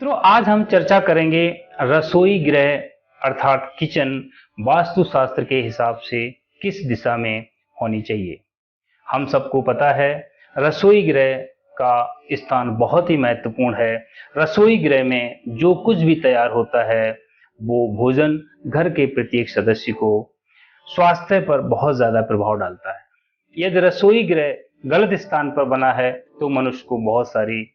तो आज हम चर्चा करेंगे रसोई गृह अर्थात किचन वास्तुशास्त्र के हिसाब से किस दिशा में होनी चाहिए। हम सबको पता है रसोई गृह का स्थान बहुत ही महत्वपूर्ण है। रसोई गृह में जो कुछ भी तैयार होता है वो भोजन घर के प्रत्येक सदस्य को स्वास्थ्य पर बहुत ज्यादा प्रभाव डालता है। यदि रसोई गृह गलत स्थान पर बना है तो मनुष्य को बहुत सारी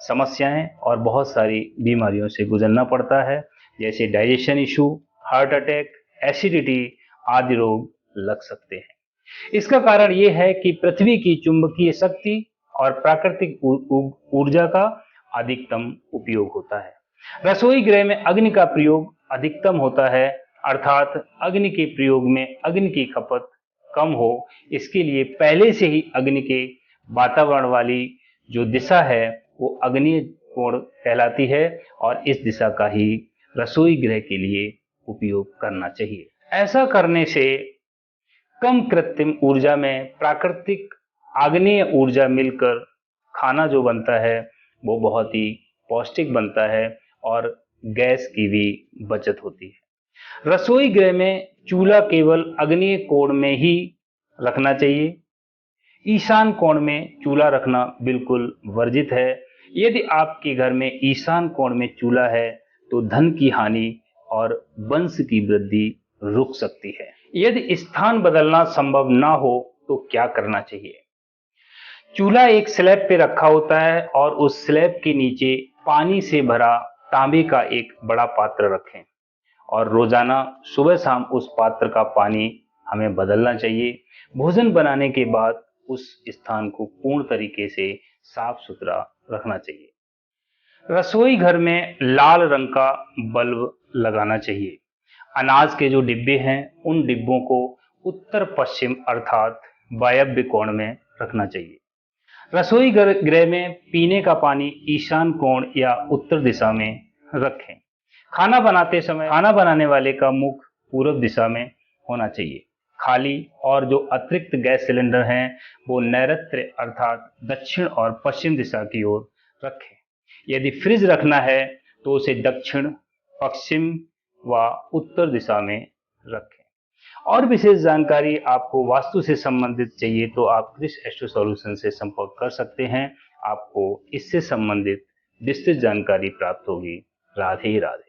समस्याएं और बहुत सारी बीमारियों से गुजरना पड़ता है, जैसे digestion issue, heart attack, acidity आदि रोग लग सकते हैं। इसका कारण यह है कि पृथ्वी की चुंबकीय शक्ति और प्राकृतिक ऊर्जा का अधिकतम उपयोग होता है। रसोई गृह में अग्नि का प्रयोग अधिकतम होता है, अर्थात अग्नि के प्रयोग में अग्नि की खपत कम हो, इसके लिए पहले से ही अग्नि के वातावरण वाली जो दिशा है वो अग्नि कोण कहलाती है और इस दिशा का ही रसोई गृह के लिए उपयोग करना चाहिए। ऐसा करने से कम कृत्रिम ऊर्जा में प्राकृतिक आग्नेय ऊर्जा मिलकर खाना जो बनता है वो बहुत ही पौष्टिक बनता है और गैस की भी बचत होती है। रसोई गृह में चूल्हा केवल आग्नेय कोण में ही रखना चाहिए। ईशान कोण में चूल्हा रखना बिल्कुल वर्जित है। यदि आपके घर में ईशान कोण में चूल्हा है तो धन की हानि और वंश की वृद्धि रुक सकती है। यदि स्थान बदलना संभव ना हो तो क्या करना चाहिए? चूल्हा एक स्लैब पे रखा होता है और उस स्लैब के नीचे पानी से भरा तांबे का एक बड़ा पात्र रखें और रोजाना सुबह शाम उस पात्र का पानी हमें बदलना चाहिए। भोजन बनाने के बाद उस स्थान को पूर्ण तरीके से साफ सुथरा रखना चाहिए। रसोई घर में लाल रंग का बल्ब लगाना चाहिए। अनाज के जो डिब्बे हैं उन डिब्बों को उत्तर पश्चिम अर्थात वायव्य कोण में रखना चाहिए। रसोई गृह में पीने का पानी ईशान कोण या उत्तर दिशा में रखें। खाना बनाते समय खाना बनाने वाले का मुख पूर्व दिशा में होना चाहिए। खाली और जो अतिरिक्त गैस सिलेंडर हैं वो नैऋत्य अर्थात दक्षिण और पश्चिम दिशा की ओर रखें। यदि फ्रिज रखना है तो उसे दक्षिण, पश्चिम व उत्तर दिशा में रखें। और विशेष जानकारी आपको वास्तु से संबंधित चाहिए तो आप क्रिस एस्ट्रो सॉल्यूशन से संपर्क कर सकते हैं। आपको इससे संबंधित विस्तृत जानकारी प्राप्त होगी। राधे राधे।